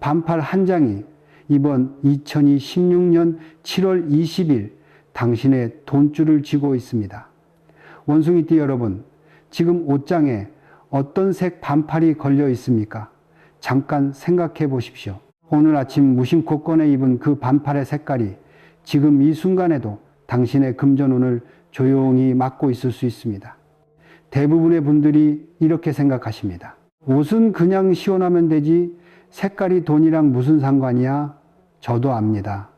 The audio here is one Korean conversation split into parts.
반팔 한 장이 이번 2016년 7월 20일 당신의 돈줄을 쥐고 있습니다. 원숭이띠 여러분, 지금 옷장에 어떤 색 반팔이 걸려 있습니까? 잠깐 생각해 보십시오. 오늘 아침 무심코 꺼내 입은 그 반팔의 색깔이 지금 이 순간에도 당신의 금전운을 조용히 막고 있을 수 있습니다. 대부분의 분들이 이렇게 생각하십니다. 옷은 그냥 시원하면 되지 색깔이 돈이랑 무슨 상관이야? 저도 압니다.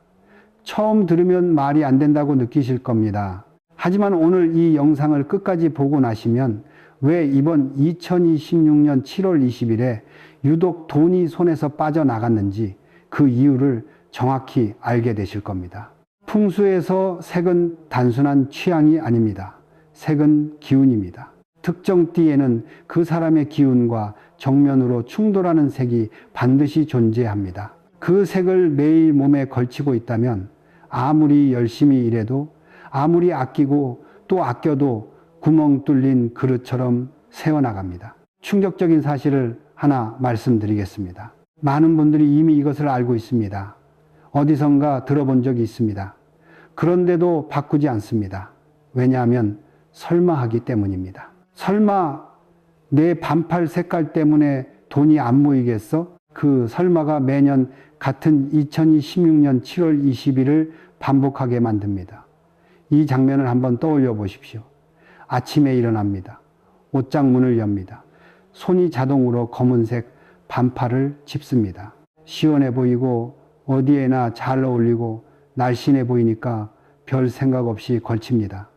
처음 들으면 말이 안 된다고 느끼실 겁니다. 하지만 오늘 이 영상을 끝까지 보고 나시면 왜 이번 2026년 7월 20일에 유독 돈이 손에서 빠져나갔는지 그 이유를 정확히 알게 되실 겁니다. 풍수에서 색은 단순한 취향이 아닙니다. 색은 기운입니다. 특정 띠에는 그 사람의 기운과 정면으로 충돌하는 색이 반드시 존재합니다. 그 색을 매일 몸에 걸치고 있다면 아무리 열심히 일해도 아무리 아끼고 또 아껴도 구멍 뚫린 그릇처럼 새어나갑니다. 충격적인 사실을 하나 말씀드리겠습니다. 많은 분들이 이미 이것을 알고 있습니다. 어디선가 들어본 적이 있습니다. 그런데도 바꾸지 않습니다. 왜냐하면 설마 하기 때문입니다. 설마 내 반팔 색깔 때문에 돈이 안 모이겠어? 그 설마가 매년 같은 2026년 7월 20일을 반복하게 만듭니다. 이 장면을 한번 떠올려 보십시오. 아침에 일어납니다. 옷장 문을 엽니다. 손이 자동으로 검은색 반팔을 집습니다. 시원해 보이고 어디에나 잘 어울리고 날씬해 보이니까 별 생각 없이 걸칩니다.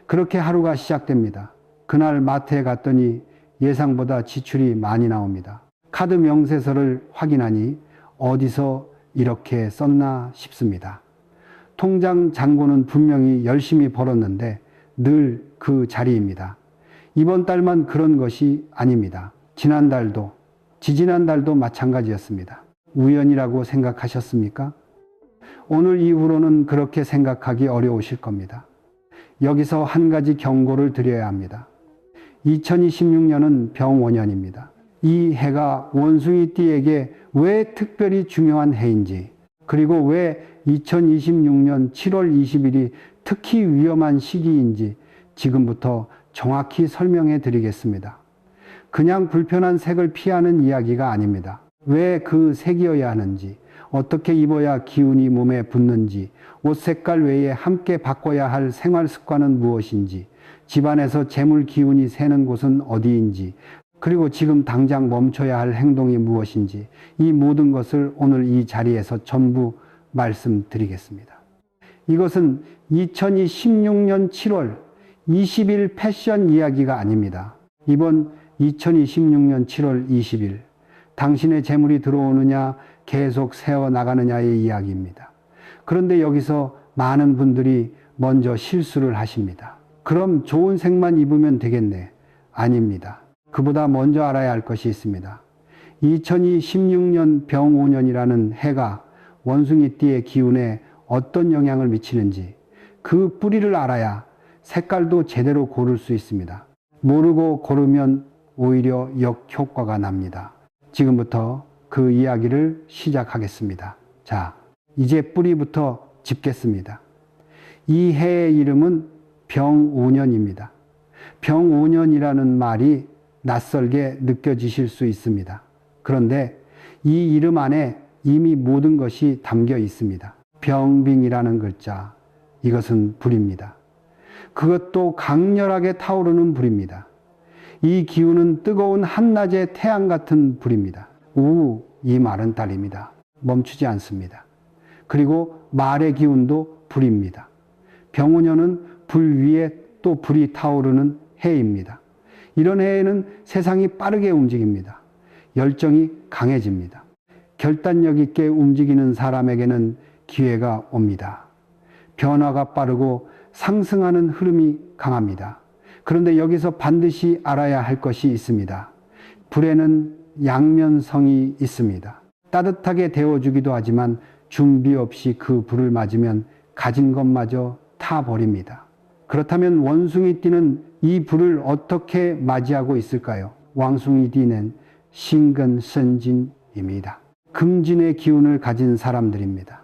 그렇게 하루가 시작됩니다. 그날 마트에 갔더니 예상보다 지출이 많이 나옵니다. 카드 명세서를 확인하니 어디서 이렇게 썼나 싶습니다. 통장 잔고는 분명히 열심히 벌었는데 늘 그 자리입니다. 이번 달만 그런 것이 아닙니다. 지난달도, 지지난달도 마찬가지였습니다. 우연이라고 생각하셨습니까? 오늘 이후로는 그렇게 생각하기 어려우실 겁니다. 여기서 한 가지 경고를 드려야 합니다. 2026년은 병5년입니다. 이 해가 원숭이띠에게 왜 특별히 중요한 해인지, 그리고 왜 2026년 7월 20일이 특히 위험한 시기인지 지금부터 정확히 설명해 드리겠습니다. 그냥 불편한 색을 피하는 이야기가 아닙니다. 왜 그 색이어야 하는지, 어떻게 입어야 기운이 몸에 붙는지, 옷 색깔 외에 함께 바꿔야 할 생활 습관은 무엇인지, 집안에서 재물 기운이 새는 곳은 어디인지, 그리고 지금 당장 멈춰야 할 행동이 무엇인지, 이 모든 것을 오늘 이 자리에서 전부 말씀드리겠습니다. 이것은 2026년 7월 20일 패션 이야기가 아닙니다. 이번 2026년 7월 20일 당신의 재물이 들어오느냐 계속 새어나가느냐의 이야기입니다. 그런데 여기서 많은 분들이 먼저 실수를 하십니다. 그럼 좋은 색만 입으면 되겠네. 아닙니다. 그보다 먼저 알아야 할 것이 있습니다. 2026년 병5년이라는 해가 원숭이띠의 기운에 어떤 영향을 미치는지 그 뿌리를 알아야 색깔도 제대로 고를 수 있습니다. 모르고 고르면 오히려 역효과가 납니다. 지금부터 그 이야기를 시작하겠습니다. 자, 이제 뿌리부터 짚겠습니다. 이 해의 이름은 병5년입니다. 병5년이라는 말이 낯설게 느껴지실 수 있습니다. 그런데 이 이름 안에 이미 모든 것이 담겨 있습니다. 병빙이라는 글자, 이것은 불입니다. 그것도 강렬하게 타오르는 불입니다. 이 기운은 뜨거운 한낮의 태양 같은 불입니다. 이 말은 달립니다. 멈추지 않습니다. 그리고 말의 기운도 불입니다. 병5년은 불 위에 또 불이 타오르는 해입니다. 이런 해에는 세상이 빠르게 움직입니다. 열정이 강해집니다. 결단력 있게 움직이는 사람에게는 기회가 옵니다. 변화가 빠르고 상승하는 흐름이 강합니다. 그런데 여기서 반드시 알아야 할 것이 있습니다. 불에는 양면성이 있습니다. 따뜻하게 데워주기도 하지만 준비 없이 그 불을 맞으면 가진 것마저 타버립니다. 그렇다면 원숭이띠는 이 불을 어떻게 맞이하고 있을까요? 왕숭이띠는 신근선진입니다. 금진의 기운을 가진 사람들입니다.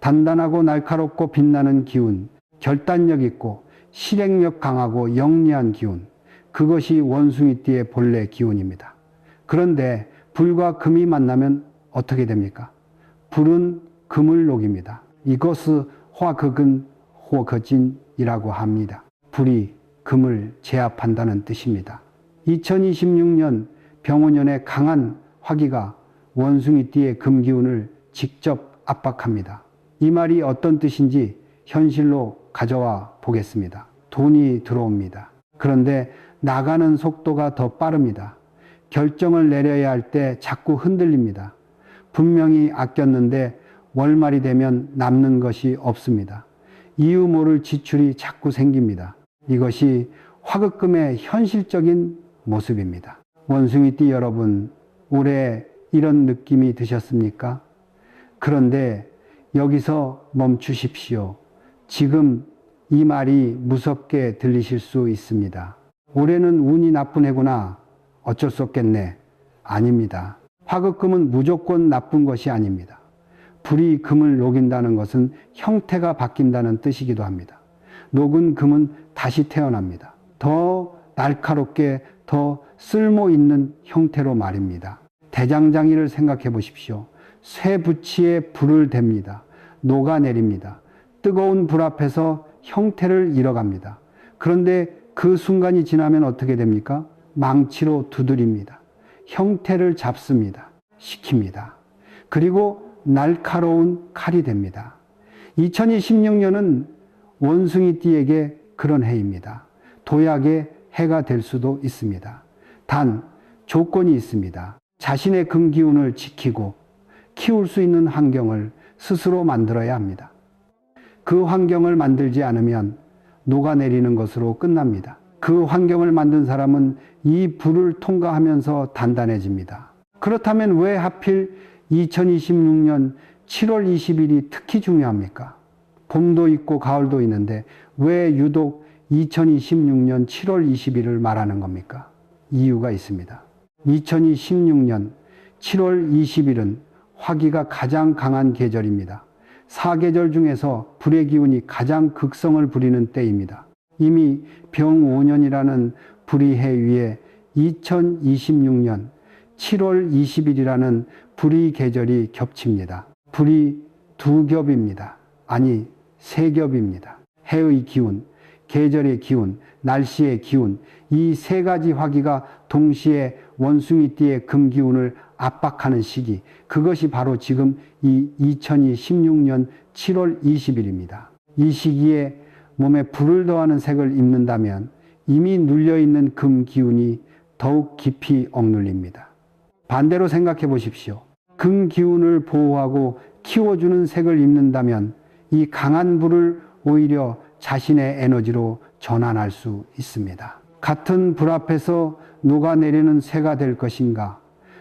단단하고 날카롭고 빛나는 기운, 결단력 있고 실행력 강하고 영리한 기운, 그것이 원숭이띠의 본래 기운입니다. 그런데 불과 금이 만나면 어떻게 됩니까? 불은 금을 녹입니다. 이것을 화극은 호거진이라고 합니다. 불이 금을 제압한다는 뜻입니다. 2026년 병원년의 강한 화기가 원숭이띠의 금기운을 직접 압박합니다. 이 말이 어떤 뜻인지 현실로 가져와 보겠습니다. 돈이 들어옵니다. 그런데 나가는 속도가 더 빠릅니다. 결정을 내려야 할 때 자꾸 흔들립니다. 분명히 아꼈는데 월말이 되면 남는 것이 없습니다. 이유 모를 지출이 자꾸 생깁니다. 이것이 화급금의 현실적인 모습입니다. 원숭이띠 여러분, 올해 이런 느낌이 드셨습니까? 그런데 여기서 멈추십시오. 지금 이 말이 무섭게 들리실 수 있습니다. 올해는 운이 나쁜 해구나. 어쩔 수 없겠네. 아닙니다. 화급금은 무조건 나쁜 것이 아닙니다. 불이 금을 녹인다는 것은 형태가 바뀐다는 뜻이기도 합니다. 녹은 금은 다시 태어납니다. 더 날카롭게 더 쓸모 있는 형태로 말입니다. 대장장이를 생각해 보십시오. 쇠붙이에 불을 댑니다. 녹아내립니다. 뜨거운 불 앞에서 형태를 잃어갑니다. 그런데 그 순간이 지나면 어떻게 됩니까? 망치로 두드립니다. 형태를 잡습니다. 식힙니다. 그리고 날카로운 칼이 됩니다. 2026년은 원숭이띠에게 그런 해입니다. 도약의 해가 될 수도 있습니다. 단 조건이 있습니다. 자신의 금기운을 지키고 키울 수 있는 환경을 스스로 만들어야 합니다. 그 환경을 만들지 않으면 녹아내리는 것으로 끝납니다. 그 환경을 만든 사람은 이 불을 통과하면서 단단해집니다. 그렇다면 왜 하필 2026년 7월 20일이 특히 중요합니까? 봄도 있고 가을도 있는데 왜 유독 2026년 7월 20일을 말하는 겁니까? 이유가 있습니다. 2026년 7월 20일은 화기가 가장 강한 계절입니다. 4계절 중에서 불의 기운이 가장 극성을 부리는 때입니다. 이미 병5년이라는 불의해 위에 2026년 7월 20일이라는 불의 계절이 겹칩니다. 불이 두 겹입니다. 아니, 세 겹입니다. 해의 기운, 계절의 기운, 날씨의 기운, 이 세 가지 화기가 동시에 원숭이띠의 금기운을 압박하는 시기, 그것이 바로 지금 이 2026년 7월 20일입니다. 이 시기에 몸에 불을 더하는 색을 입는다면 이미 눌려있는 금기운이 더욱 깊이 억눌립니다. 반대로 생각해 보십시오. 금기운을 보호하고 키워주는 색을 입는다면 이 강한 불을 오히려 자신의 에너지로 전환할 수 있습니다. 같은 불 앞에서 녹아내리는 새가 될 것인가?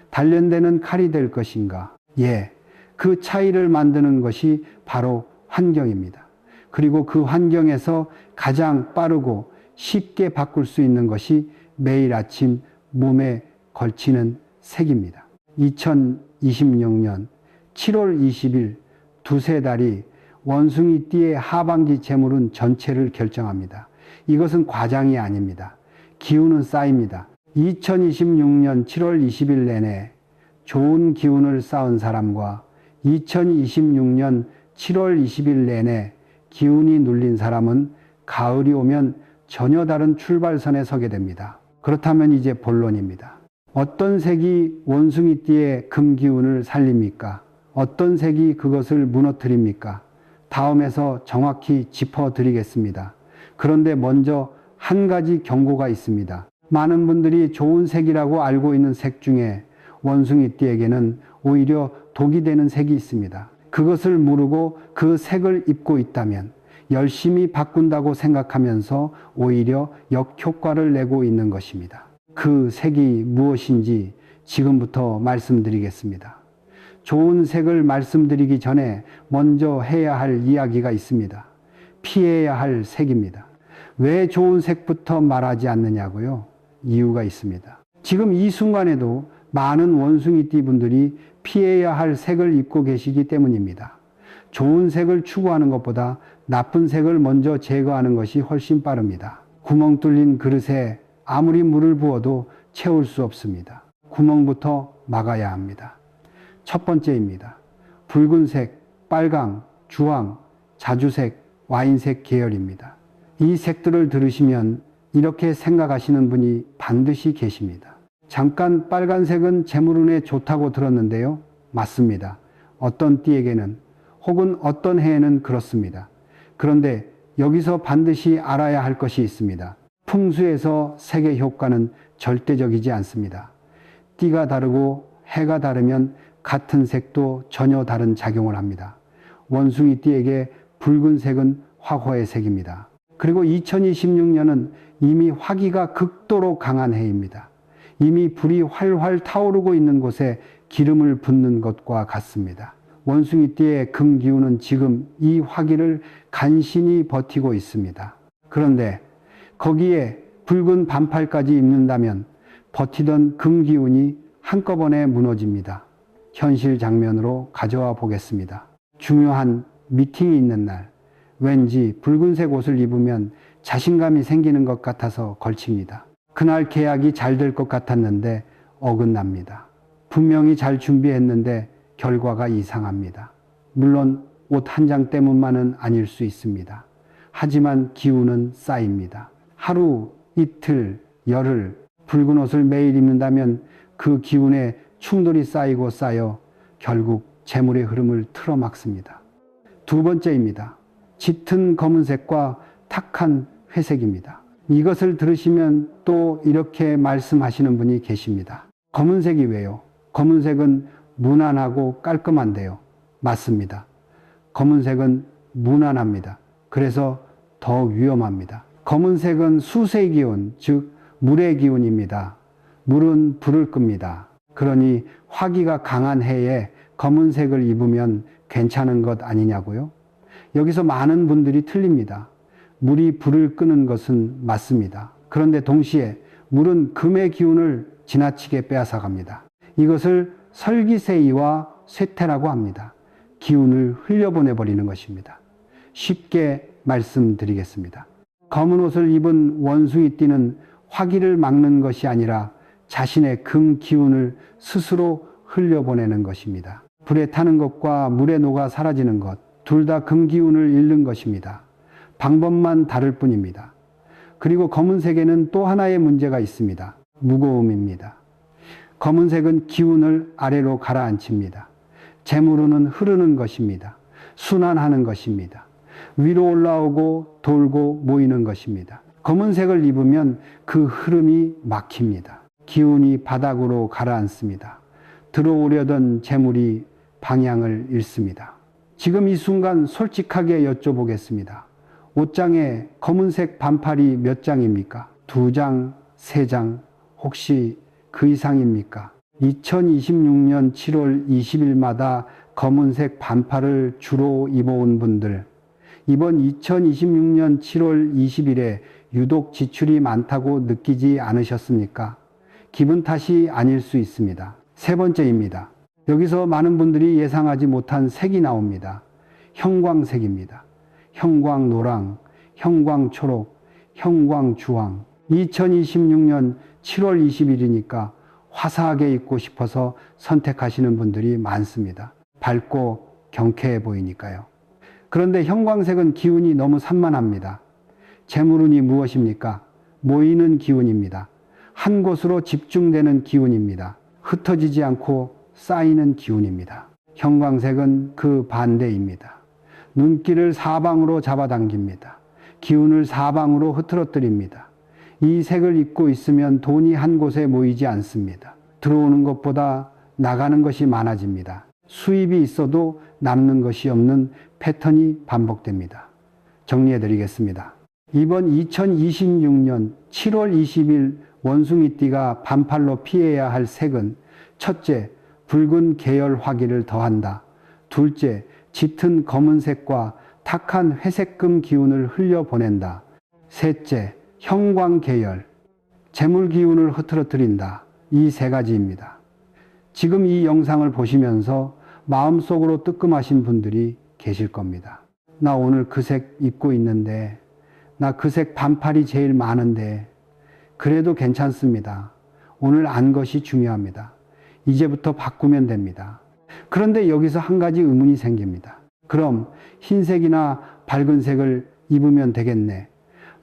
단련되는 칼이 될 것인가? 예, 그 차이를 만드는 것이 바로 환경입니다. 그리고 그 환경에서 가장 빠르고 쉽게 바꿀 수 있는 것이 매일 아침 몸에 걸치는 색입니다. 2026년 7월 20일 두세 달이 원숭이띠의 하반기 재물운 전체를 결정합니다. 이것은 과장이 아닙니다. 기운은 쌓입니다. 2026년 7월 20일 내내 좋은 기운을 쌓은 사람과 2026년 7월 20일 내내 기운이 눌린 사람은 가을이 오면 전혀 다른 출발선에 서게 됩니다. 그렇다면 이제 본론입니다. 어떤 색이 원숭이띠의 금기운을 살립니까? 어떤 색이 그것을 무너뜨립니까? 다음에서 정확히 짚어드리겠습니다. 그런데 먼저 한 가지 경고가 있습니다. 많은 분들이 좋은 색이라고 알고 있는 색 중에 원숭이띠에게는 오히려 독이 되는 색이 있습니다. 그것을 모르고 그 색을 입고 있다면 열심히 바꾼다고 생각하면서 오히려 역효과를 내고 있는 것입니다. 그 색이 무엇인지 지금부터 말씀드리겠습니다. 좋은 색을 말씀드리기 전에 먼저 해야 할 이야기가 있습니다. 피해야 할 색입니다. 왜 좋은 색부터 말하지 않느냐고요? 이유가 있습니다. 지금 이 순간에도 많은 원숭이띠 분들이 피해야 할 색을 입고 계시기 때문입니다. 좋은 색을 추구하는 것보다 나쁜 색을 먼저 제거하는 것이 훨씬 빠릅니다. 구멍 뚫린 그릇에 아무리 물을 부어도 채울 수 없습니다. 구멍부터 막아야 합니다. 첫 번째입니다. 붉은색, 빨강, 주황, 자주색, 와인색 계열입니다. 이 색들을 들으시면 이렇게 생각하시는 분이 반드시 계십니다. 잠깐 빨간색은 재물운에 좋다고 들었는데요. 맞습니다. 어떤 띠에게는 혹은 어떤 해에는 그렇습니다. 그런데 여기서 반드시 알아야 할 것이 있습니다. 풍수에서 색의 효과는 절대적이지 않습니다. 띠가 다르고 해가 다르면 같은 색도 전혀 다른 작용을 합니다. 원숭이 띠에게 붉은색은 화호의 색입니다. 그리고 2026년은 이미 화기가 극도로 강한 해입니다. 이미 불이 활활 타오르고 있는 곳에 기름을 붓는 것과 같습니다. 원숭이띠의 금기운은 지금 이 화기를 간신히 버티고 있습니다. 그런데 거기에 붉은 반팔까지 입는다면 버티던 금기운이 한꺼번에 무너집니다. 현실 장면으로 가져와 보겠습니다. 중요한 미팅이 있는 날, 왠지 붉은색 옷을 입으면 자신감이 생기는 것 같아서 걸칩니다. 그날 계약이 잘 될 것 같았는데 어긋납니다. 분명히 잘 준비했는데 결과가 이상합니다. 물론 옷 한 장 때문만은 아닐 수 있습니다. 하지만 기운은 쌓입니다. 하루, 이틀, 열흘 붉은 옷을 매일 입는다면 그 기운에 충돌이 쌓이고 쌓여 결국 재물의 흐름을 틀어막습니다. 두 번째입니다. 짙은 검은색과 탁한 회색입니다. 이것을 들으시면 또 이렇게 말씀하시는 분이 계십니다. 검은색이 왜요? 검은색은 무난하고 깔끔한데요. 맞습니다. 검은색은 무난합니다. 그래서 더 위험합니다. 검은색은 수세의 기운, 즉 물의 기운입니다. 물은 불을 끕니다. 그러니 화기가 강한 해에 검은색을 입으면 괜찮은 것 아니냐고요? 여기서 많은 분들이 틀립니다. 물이 불을 끄는 것은 맞습니다. 그런데 동시에 물은 금의 기운을 지나치게 빼앗아갑니다. 이것을 설기세이와 쇠퇴라고 합니다. 기운을 흘려보내버리는 것입니다. 쉽게 말씀드리겠습니다. 검은 옷을 입은 원숭이띠는 화기를 막는 것이 아니라 자신의 금 기운을 스스로 흘려보내는 것입니다. 불에 타는 것과 물에 녹아 사라지는 것, 둘 다 금 기운을 잃는 것입니다. 방법만 다를 뿐입니다. 그리고 검은색에는 또 하나의 문제가 있습니다. 무거움입니다. 검은색은 기운을 아래로 가라앉힙니다. 재물운은 흐르는 것입니다. 순환하는 것입니다. 위로 올라오고 돌고 모이는 것입니다. 검은색을 입으면 그 흐름이 막힙니다. 기운이 바닥으로 가라앉습니다. 들어오려던 재물이 방향을 잃습니다. 지금 이 순간 솔직하게 여쭤보겠습니다. 옷장에 검은색 반팔이 몇 장입니까? 2장, 3장, 혹시 그 이상입니까? 2026년 7월 20일마다 검은색 반팔을 주로 입어온 분들, 이번 2026년 7월 20일에 유독 지출이 많다고 느끼지 않으셨습니까? 기분 탓이 아닐 수 있습니다. 세 번째입니다. 여기서 많은 분들이 예상하지 못한 색이 나옵니다. 형광색입니다. 형광노랑, 형광초록, 형광주황. 2026년 7월 20일이니까 화사하게 입고 싶어서 선택하시는 분들이 많습니다. 밝고 경쾌해 보이니까요. 그런데 형광색은 기운이 너무 산만합니다. 재물운이 무엇입니까? 모이는 기운입니다. 한 곳으로 집중되는 기운입니다. 흩어지지 않고 쌓이는 기운입니다. 형광색은 그 반대입니다. 눈길을 사방으로 잡아당깁니다. 기운을 사방으로 흐트러뜨립니다. 이 색을 입고 있으면 돈이 한 곳에 모이지 않습니다. 들어오는 것보다 나가는 것이 많아집니다. 수입이 있어도 남는 것이 없는 패턴이 반복됩니다. 정리해 드리겠습니다. 이번 2026년 7월 20일 원숭이띠가 반팔로 피해야 할 색은 첫째, 붉은 계열 화기를 더한다. 둘째, 짙은 검은색과 탁한 회색금 기운을 흘려보낸다. 셋째, 형광 계열, 재물 기운을 흐트러뜨린다. 이 세 가지입니다. 지금 이 영상을 보시면서 마음속으로 뜨끔하신 분들이 계실 겁니다. 나 오늘 그 색 입고 있는데, 나 그 색 반팔이 제일 많은데, 그래도 괜찮습니다. 오늘 안 것이 중요합니다. 이제부터 바꾸면 됩니다. 그런데 여기서 한 가지 의문이 생깁니다. 그럼 흰색이나 밝은 색을 입으면 되겠네.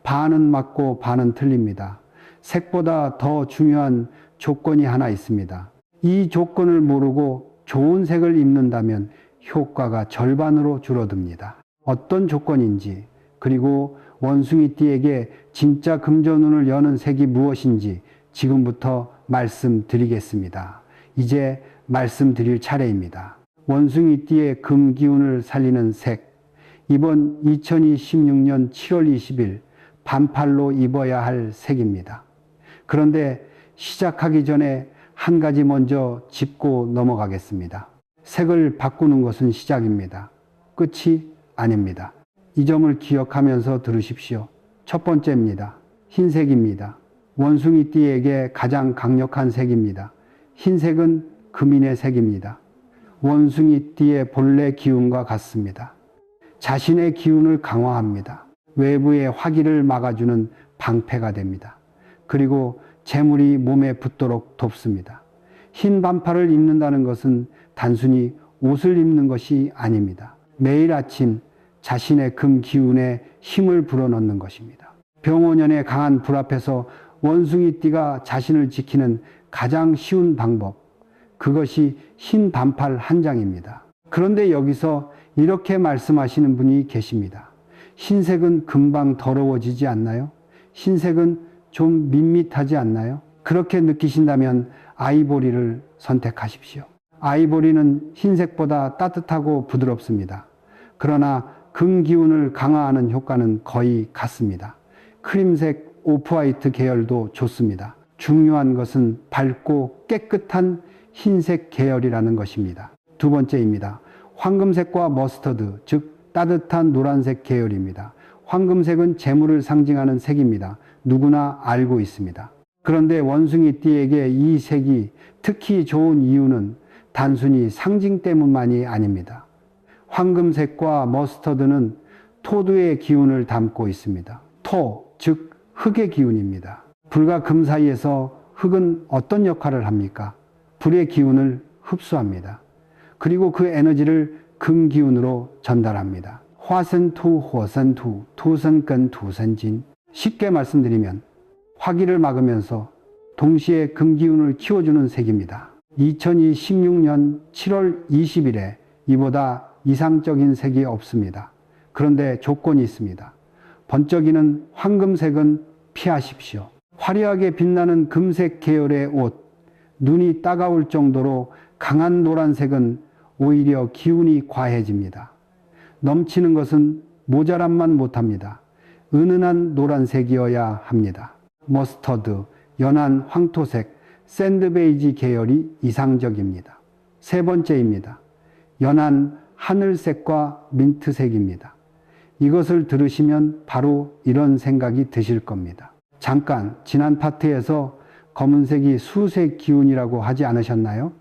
반은 맞고 반은 틀립니다. 색보다 더 중요한 조건이 하나 있습니다. 이 조건을 모르고 좋은 색을 입는다면 효과가 절반으로 줄어듭니다. 어떤 조건인지, 그리고 원숭이띠에게 진짜 금전운을 여는 색이 무엇인지 지금부터 말씀드리겠습니다. 이제 말씀드릴 차례입니다. 원숭이띠의 금기운을 살리는 색, 이번 2026년 7월 20일 반팔로 입어야 할 색입니다. 그런데 시작하기 전에 한 가지 먼저 짚고 넘어가겠습니다. 색을 바꾸는 것은 시작입니다. 끝이 아닙니다. 이 점을 기억하면서 들으십시오. 첫 번째입니다. 흰색입니다. 원숭이띠에게 가장 강력한 색입니다. 흰색은 금인의 색입니다. 원숭이띠의 본래 기운과 같습니다. 자신의 기운을 강화합니다. 외부의 화기를 막아주는 방패가 됩니다. 그리고 재물이 몸에 붙도록 돕습니다. 흰 반팔을 입는다는 것은 단순히 옷을 입는 것이 아닙니다. 매일 아침 자신의 금 기운에 힘을 불어넣는 것입니다. 병원연의 강한 불 앞에서 원숭이띠가 자신을 지키는 가장 쉬운 방법, 그것이 흰 반팔 한 장입니다. 그런데 여기서 이렇게 말씀하시는 분이 계십니다. 흰색은 금방 더러워지지 않나요? 흰색은 좀 밋밋하지 않나요? 그렇게 느끼신다면 아이보리를 선택하십시오. 아이보리는 흰색보다 따뜻하고 부드럽습니다. 그러나 금 기운을 강화하는 효과는 거의 같습니다. 크림색, 오프화이트 계열도 좋습니다. 중요한 것은 밝고 깨끗한 흰색 계열이라는 것입니다. 두 번째입니다. 황금색과 머스터드, 즉 따뜻한 노란색 계열입니다. 황금색은 재물을 상징하는 색입니다. 누구나 알고 있습니다. 그런데 원숭이띠에게 이 색이 특히 좋은 이유는 단순히 상징 때문만이 아닙니다. 황금색과 머스터드는 토두의 기운을 담고 있습니다. 토, 즉 흙의 기운입니다. 불과 금 사이에서 흙은 어떤 역할을 합니까? 불의 기운을 흡수합니다. 그리고 그 에너지를 금 기운으로 전달합니다. 화생투,火生土, 토생근, 토생진. 쉽게 말씀드리면 화기를 막으면서 동시에 금 기운을 키워주는 색입니다. 2026년 7월 20일에 이보다 이상적인 색이 없습니다. 그런데 조건이 있습니다. 번쩍이는 황금색은 피하십시오. 화려하게 빛나는 금색 계열의 옷, 눈이 따가울 정도로 강한 노란색은 오히려 기운이 과해집니다. 넘치는 것은 모자람만 못합니다. 은은한 노란색이어야 합니다. 머스터드, 연한 황토색, 샌드베이지 계열이 이상적입니다. 세 번째입니다. 연한 하늘색과 민트색입니다. 이것을 들으시면 바로 이런 생각이 드실 겁니다. 잠깐 지난 파트에서 검은색이 수색 기운이라고 하지 않으셨나요?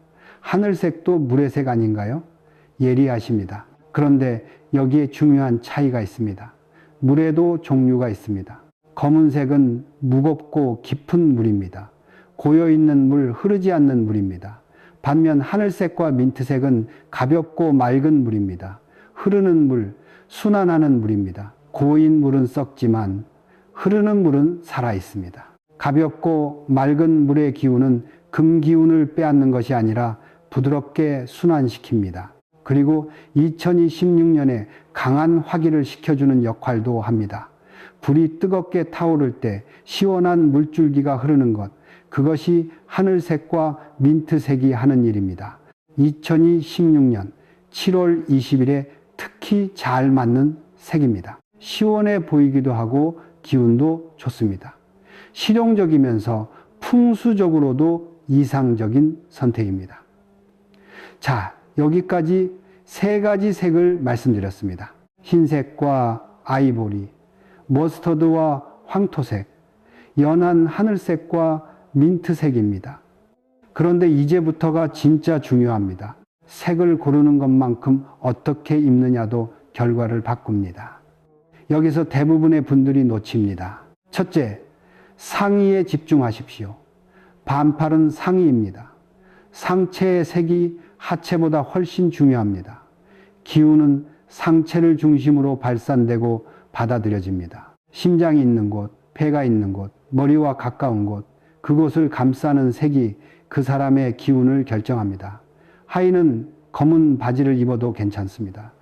하늘색도 물의 색 아닌가요? 예리하십니다. 그런데 여기에 중요한 차이가 있습니다. 물에도 종류가 있습니다. 검은색은 무겁고 깊은 물입니다. 고여있는 물, 흐르지 않는 물입니다. 반면 하늘색과 민트색은 가볍고 맑은 물입니다. 흐르는 물, 순환하는 물입니다. 고인 물은 썩지만 흐르는 물은 살아있습니다. 가볍고 맑은 물의 기운은 금 기운을 빼앗는 것이 아니라 부드럽게 순환시킵니다. 그리고 2026년에 강한 화기를 식혀주는 역할도 합니다. 불이 뜨겁게 타오를 때 시원한 물줄기가 흐르는 것, 그것이 하늘색과 민트색이 하는 일입니다. 2026년 7월 20일에 특히 잘 맞는 색입니다. 시원해 보이기도 하고 기운도 좋습니다. 실용적이면서 풍수적으로도 이상적인 선택입니다. 자, 여기까지 세 가지 색을 말씀드렸습니다. 흰색과 아이보리, 머스터드와 황토색, 연한 하늘색과 민트색입니다. 그런데 이제부터가 진짜 중요합니다. 색을 고르는 것만큼 어떻게 입느냐도 결과를 바꿉니다. 여기서 대부분의 분들이 놓칩니다. 첫째, 상의에 집중하십시오. 반팔은 상의입니다. 상체의 색이 하체보다 훨씬 중요합니다. 기운은 상체를 중심으로 발산되고 받아들여집니다. 심장이 있는 곳, 폐가 있는 곳, 머리와 가까운 곳, 그곳을 감싸는 색이 그 사람의 기운을 결정합니다. 하의는 검은 바지를 입어도 괜찮습니다.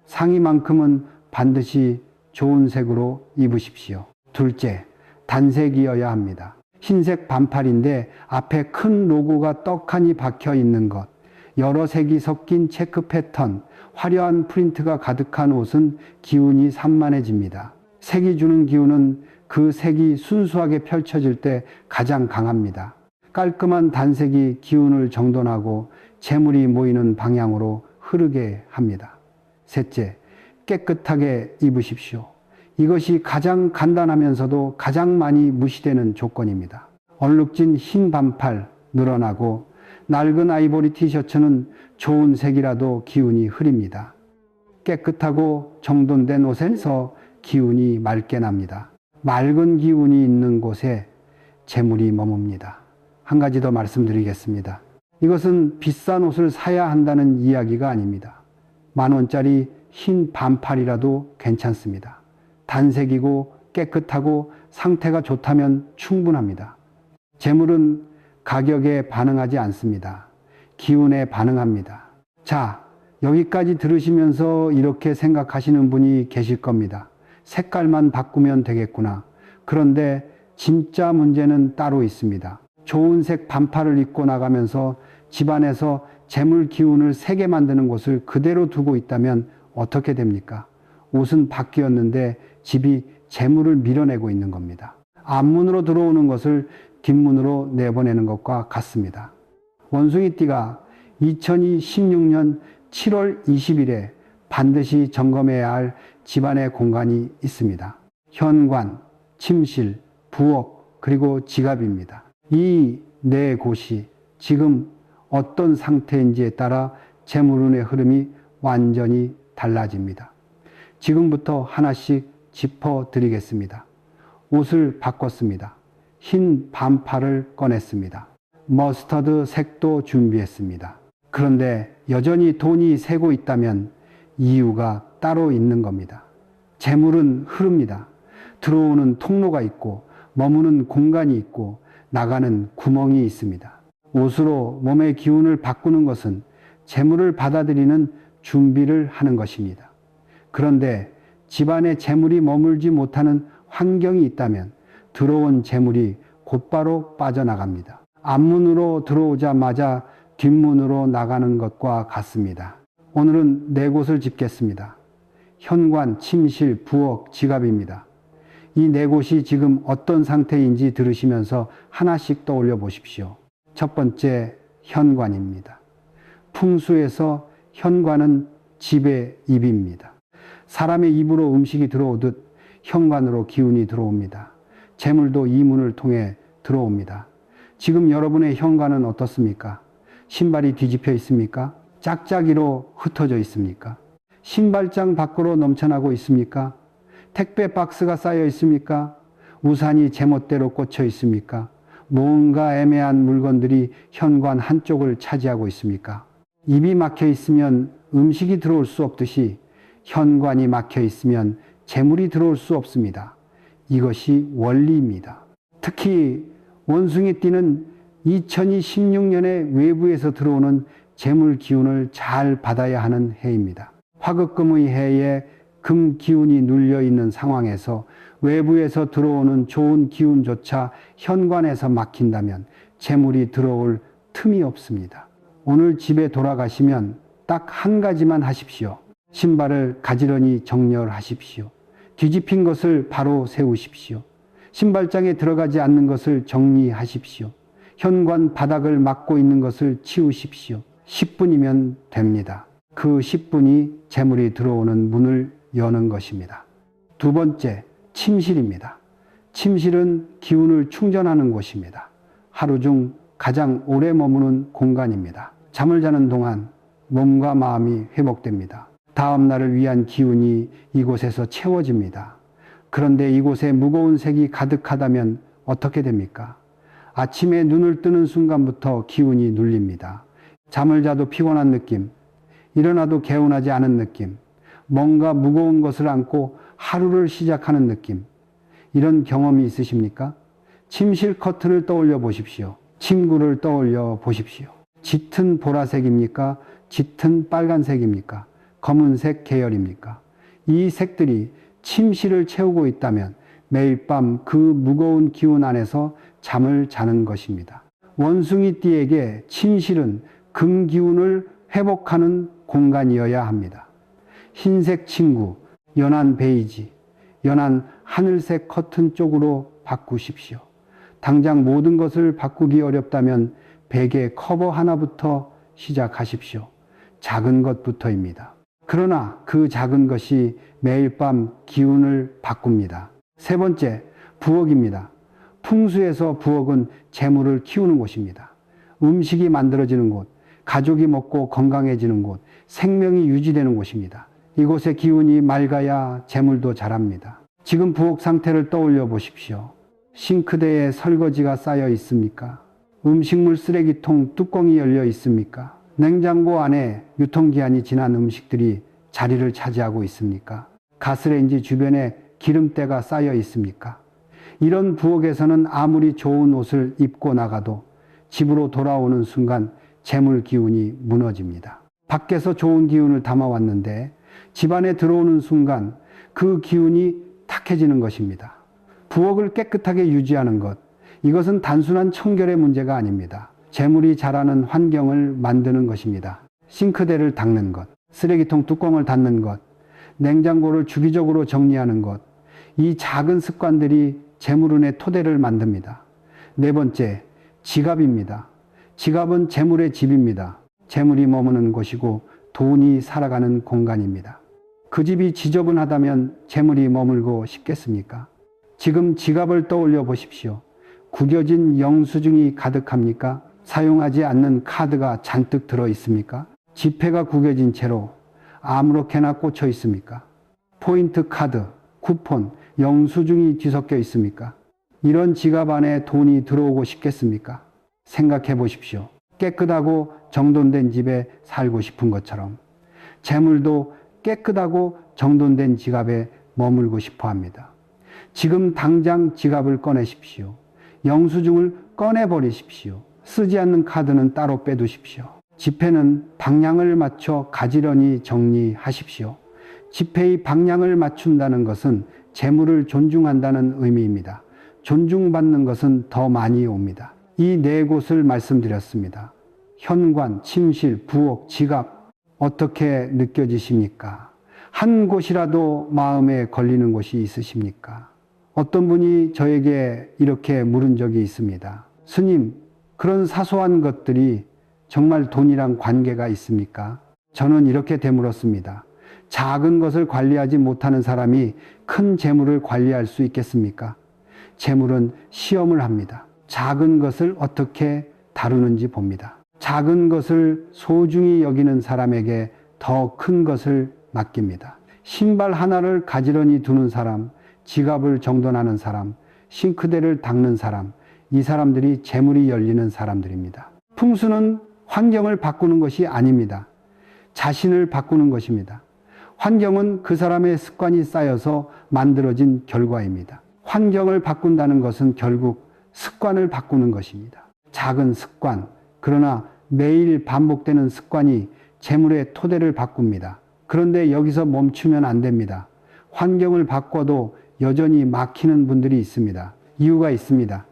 상의만큼은 반드시 좋은 색으로 입으십시오. 둘째, 단색이어야 합니다. 흰색 반팔인데 앞에 큰 로고가 떡하니 박혀 있는 것, 여러 색이 섞인 체크 패턴, 화려한 프린트가 가득한 옷은 기운이 산만해집니다. 색이 주는 기운은 그 색이 순수하게 펼쳐질 때 가장 강합니다. 깔끔한 단색이 기운을 정돈하고 재물이 모이는 방향으로 흐르게 합니다. 셋째, 깨끗하게 입으십시오. 이것이 가장 간단하면서도 가장 많이 무시되는 조건입니다. 얼룩진 흰 반팔 늘어나고 낡은 아이보리 티셔츠는 좋은 색이라도 기운이 흐립니다. 깨끗하고 정돈된 옷에서 기운이 맑게 납니다. 맑은 기운이 있는 곳에 재물이 머뭅니다. 한 가지 더 말씀드리겠습니다. 이것은 비싼 옷을 사야 한다는 이야기가 아닙니다. 10,000원짜리 흰 반팔이라도 괜찮습니다. 단색이고 깨끗하고 상태가 좋다면 충분합니다. 재물은 가격에 반응하지 않습니다. 기운에 반응합니다. 자, 여기까지 들으시면서 이렇게 생각하시는 분이 계실 겁니다. 색깔만 바꾸면 되겠구나. 그런데 진짜 문제는 따로 있습니다. 좋은 색 반팔을 입고 나가면서 집안에서 재물 기운을 세게 만드는 곳을 그대로 두고 있다면 어떻게 됩니까? 옷은 바뀌었는데 집이 재물을 밀어내고 있는 겁니다. 앞문으로 들어오는 것을 뒷문으로 내보내는 것과 같습니다. 원숭이띠가 2016년 7월 20일에 반드시 점검해야 할 집안의 공간이 있습니다. 현관, 침실, 부엌, 그리고 지갑입니다. 이 네 곳이 지금 어떤 상태인지에 따라 재물운의 흐름이 완전히 달라집니다. 지금부터 하나씩 짚어드리겠습니다. 옷을 바꿨습니다. 흰 반팔을 꺼냈습니다. 머스터드 색도 준비했습니다. 그런데 여전히 돈이 새고 있다면 이유가 따로 있는 겁니다. 재물은 흐릅니다. 들어오는 통로가 있고 머무는 공간이 있고 나가는 구멍이 있습니다. 옷으로 몸의 기운을 바꾸는 것은 재물을 받아들이는 준비를 하는 것입니다. 그런데 집안에 재물이 머물지 못하는 환경이 있다면 들어온 재물이 곧바로 빠져나갑니다. 앞문으로 들어오자마자 뒷문으로 나가는 것과 같습니다. 오늘은 네 곳을 짚겠습니다. 현관, 침실, 부엌, 지갑입니다. 이 네 곳이 지금 어떤 상태인지 들으시면서 하나씩 떠올려 보십시오. 첫 번째, 현관입니다. 풍수에서 현관은 집의 입입니다. 사람의 입으로 음식이 들어오듯 현관으로 기운이 들어옵니다. 재물도 이 문을 통해 들어옵니다. 지금 여러분의 현관은 어떻습니까? 신발이 뒤집혀 있습니까? 짝짝이로 흩어져 있습니까? 신발장 밖으로 넘쳐나고 있습니까? 택배 박스가 쌓여 있습니까? 우산이 제멋대로 꽂혀 있습니까? 뭔가 애매한 물건들이 현관 한쪽을 차지하고 있습니까? 입이 막혀 있으면 음식이 들어올 수 없듯이 현관이 막혀 있으면 재물이 들어올 수 없습니다. 이것이 원리입니다. 특히 원숭이띠는 2016년에 외부에서 들어오는 재물 기운을 잘 받아야 하는 해입니다. 화극금의 해에 금 기운이 눌려 있는 상황에서 외부에서 들어오는 좋은 기운조차 현관에서 막힌다면 재물이 들어올 틈이 없습니다. 오늘 집에 돌아가시면 딱 한 가지만 하십시오. 신발을 가지런히 정렬하십시오. 뒤집힌 것을 바로 세우십시오. 신발장에 들어가지 않는 것을 정리하십시오. 현관 바닥을 막고 있는 것을 치우십시오. 10분이면 됩니다. 그 10분이 재물이 들어오는 문을 여는 것입니다. 두 번째, 침실입니다. 침실은 기운을 충전하는 곳입니다. 하루 중 가장 오래 머무는 공간입니다. 잠을 자는 동안 몸과 마음이 회복됩니다. 다음 날을 위한 기운이 이곳에서 채워집니다. 그런데 이곳에 무거운 색이 가득하다면 어떻게 됩니까? 아침에 눈을 뜨는 순간부터 기운이 눌립니다. 잠을 자도 피곤한 느낌, 일어나도 개운하지 않은 느낌, 뭔가 무거운 것을 안고 하루를 시작하는 느낌, 이런 경험이 있으십니까? 침실 커튼을 떠올려 보십시오. 침구를 떠올려 보십시오. 짙은 보라색입니까? 짙은 빨간색입니까? 검은색 계열입니까? 이 색들이 침실을 채우고 있다면 매일 밤 그 무거운 기운 안에서 잠을 자는 것입니다. 원숭이띠에게 침실은 금기운을 회복하는 공간이어야 합니다. 흰색 침구, 연한 베이지, 연한 하늘색 커튼 쪽으로 바꾸십시오. 당장 모든 것을 바꾸기 어렵다면 베개 커버 하나부터 시작하십시오. 작은 것부터입니다. 그러나 그 작은 것이 매일 밤 기운을 바꿉니다. 세 번째, 부엌입니다. 풍수에서 부엌은 재물을 키우는 곳입니다. 음식이 만들어지는 곳, 가족이 먹고 건강해지는 곳, 생명이 유지되는 곳입니다. 이곳의 기운이 맑아야 재물도 자랍니다. 지금 부엌 상태를 떠올려 보십시오. 싱크대에 설거지가 쌓여 있습니까? 음식물 쓰레기통 뚜껑이 열려 있습니까? 냉장고 안에 유통기한이 지난 음식들이 자리를 차지하고 있습니까? 가스레인지 주변에 기름때가 쌓여 있습니까? 이런 부엌에서는 아무리 좋은 옷을 입고 나가도 집으로 돌아오는 순간 재물 기운이 무너집니다. 밖에서 좋은 기운을 담아왔는데 집안에 들어오는 순간 그 기운이 탁해지는 것입니다. 부엌을 깨끗하게 유지하는 것, 이것은 단순한 청결의 문제가 아닙니다. 재물이 자라는 환경을 만드는 것입니다. 싱크대를 닦는 것, 쓰레기통 뚜껑을 닫는 것, 냉장고를 주기적으로 정리하는 것, 이 작은 습관들이 재물운의 토대를 만듭니다. 네 번째, 지갑입니다. 지갑은 재물의 집입니다. 재물이 머무는 곳이고 돈이 살아가는 공간입니다. 그 집이 지저분하다면 재물이 머물고 싶겠습니까? 지금 지갑을 떠올려 보십시오. 구겨진 영수증이 가득합니까? 사용하지 않는 카드가 잔뜩 들어 있습니까? 지폐가 구겨진 채로 아무렇게나 꽂혀 있습니까? 포인트 카드, 쿠폰, 영수증이 뒤섞여 있습니까? 이런 지갑 안에 돈이 들어오고 싶겠습니까? 생각해 보십시오. 깨끗하고 정돈된 집에 살고 싶은 것처럼 재물도 깨끗하고 정돈된 지갑에 머물고 싶어 합니다. 지금 당장 지갑을 꺼내십시오. 영수증을 꺼내버리십시오. 쓰지 않는 카드는 따로 빼두십시오. 지폐는 방향을 맞춰 가지런히 정리하십시오. 지폐의 방향을 맞춘다는 것은 재물을 존중한다는 의미입니다. 존중받는 것은 더 많이 옵니다. 이 네 곳을 말씀드렸습니다. 현관, 침실, 부엌, 지갑, 어떻게 느껴지십니까? 한 곳이라도 마음에 걸리는 곳이 있으십니까? 어떤 분이 저에게 이렇게 물은 적이 있습니다. 스님, 그런 사소한 것들이 정말 돈이랑 관계가 있습니까? 저는 이렇게 되물었습니다. 작은 것을 관리하지 못하는 사람이 큰 재물을 관리할 수 있겠습니까? 재물은 시험을 합니다. 작은 것을 어떻게 다루는지 봅니다. 작은 것을 소중히 여기는 사람에게 더 큰 것을 맡깁니다. 신발 하나를 가지런히 두는 사람, 지갑을 정돈하는 사람, 싱크대를 닦는 사람, 이 사람들이 재물이 열리는 사람들입니다. 풍수는 환경을 바꾸는 것이 아닙니다. 자신을 바꾸는 것입니다. 환경은 그 사람의 습관이 쌓여서 만들어진 결과입니다. 환경을 바꾼다는 것은 결국 습관을 바꾸는 것입니다. 작은 습관, 그러나 매일 반복되는 습관이 재물의 토대를 바꿉니다. 그런데 여기서 멈추면 안 됩니다. 환경을 바꿔도 여전히 막히는 분들이 있습니다. 이유가 있습니다.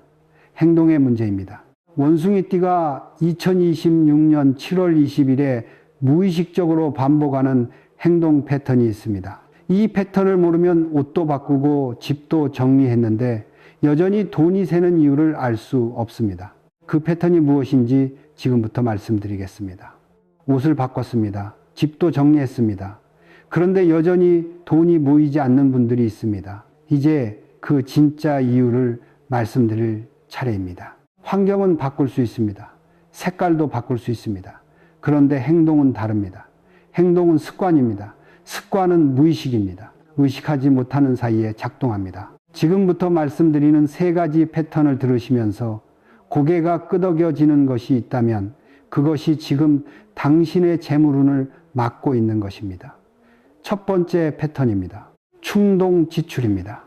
행동의 문제입니다. 원숭이띠가 2026년 7월 20일에 무의식적으로 반복하는 행동 패턴이 있습니다. 이 패턴을 모르면 옷도 바꾸고 집도 정리했는데 여전히 돈이 새는 이유를 알 수 없습니다. 그 패턴이 무엇인지 지금부터 말씀드리겠습니다. 옷을 바꿨습니다. 집도 정리했습니다. 그런데 여전히 돈이 모이지 않는 분들이 있습니다. 이제 그 진짜 이유를 말씀드릴 차례입니다. 환경은 바꿀 수 있습니다. 색깔도 바꿀 수 있습니다. 그런데 행동은 다릅니다. 행동은 습관입니다. 습관은 무의식입니다. 의식하지 못하는 사이에 작동합니다. 지금부터 말씀드리는 세 가지 패턴을 들으시면서 고개가 끄덕여지는 것이 있다면 그것이 지금 당신의 재물운을 막고 있는 것입니다. 첫 번째 패턴입니다. 충동 지출입니다.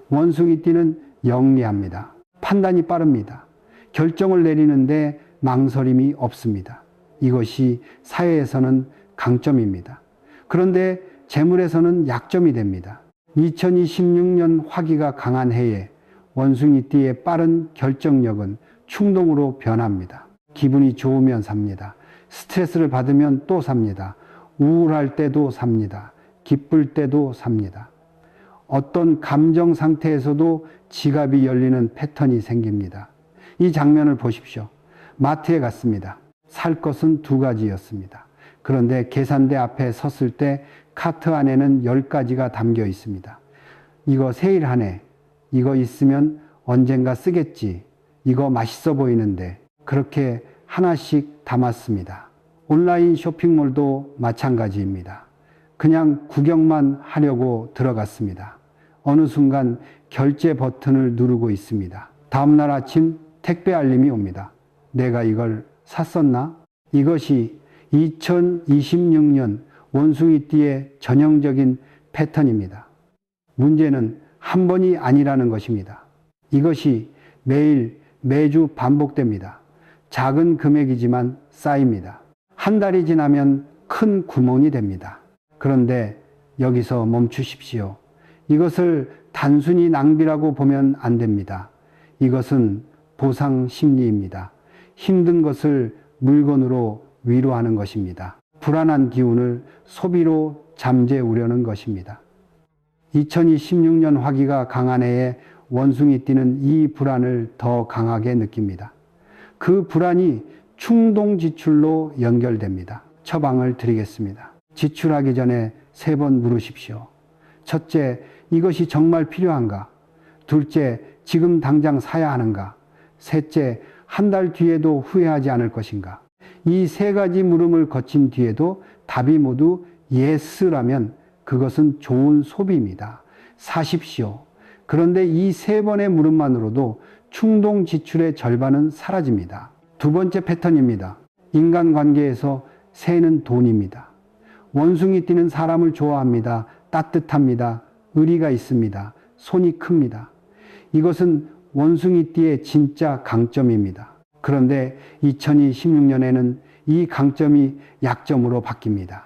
원숭이띠는 영리합니다. 판단이 빠릅니다. 결정을 내리는데 망설임이 없습니다. 이것이 사회에서는 강점입니다. 그런데 재물에서는 약점이 됩니다. 2026년 화기가 강한 해에 원숭이띠의 빠른 결정력은 충동으로 변합니다. 기분이 좋으면 삽니다. 스트레스를 받으면 또 삽니다. 우울할 때도 삽니다. 기쁠 때도 삽니다. 어떤 감정 상태에서도 지갑이 열리는 패턴이 생깁니다. 이 장면을 보십시오. 마트에 갔습니다. 살 것은 2가지였습니다. 그런데 계산대 앞에 섰을 때 카트 안에는 10가지가 담겨 있습니다. 이거 세일하네. 이거 있으면 언젠가 쓰겠지. 이거 맛있어 보이는데. 그렇게 하나씩 담았습니다. 온라인 쇼핑몰도 마찬가지입니다. 그냥 구경만 하려고 들어갔습니다. 어느 순간 결제 버튼을 누르고 있습니다. 다음날 아침 택배 알림이 옵니다. 내가 이걸 샀었나? 이것이 2026년 원숭이띠의 전형적인 패턴입니다. 문제는 한 번이 아니라는 것입니다. 이것이 매주 반복됩니다. 작은 금액이지만 쌓입니다. 한 달이 지나면 큰 구멍이 됩니다. 그런데 여기서 멈추십시오. 이것을 단순히 낭비라고 보면 안 됩니다. 이것은 보상 심리입니다. 힘든 것을 물건으로 위로하는 것입니다. 불안한 기운을 소비로 잠재우려는 것입니다. 2026년 화기가 강한 해에 원숭이띠는 이 불안을 더 강하게 느낍니다. 그 불안이 충동 지출로 연결됩니다. 처방을 드리겠습니다. 지출하기 전에 3번 물으십시오. 첫째, 이것이 정말 필요한가? 둘째, 지금 당장 사야 하는가? 셋째, 한 달 뒤에도 후회하지 않을 것인가? 이 3가지 물음을 거친 뒤에도 답이 모두 예스라면 그것은 좋은 소비입니다. 사십시오. 그런데 이 3번의 물음만으로도 충동 지출의 절반은 사라집니다. 두 번째 패턴입니다. 인간관계에서 새는 돈입니다. 원숭이띠는 사람을 좋아합니다. 따뜻합니다. 의리가 있습니다. 손이 큽니다. 이것은 원숭이띠의 진짜 강점입니다. 그런데 2026년에는 이 강점이 약점으로 바뀝니다.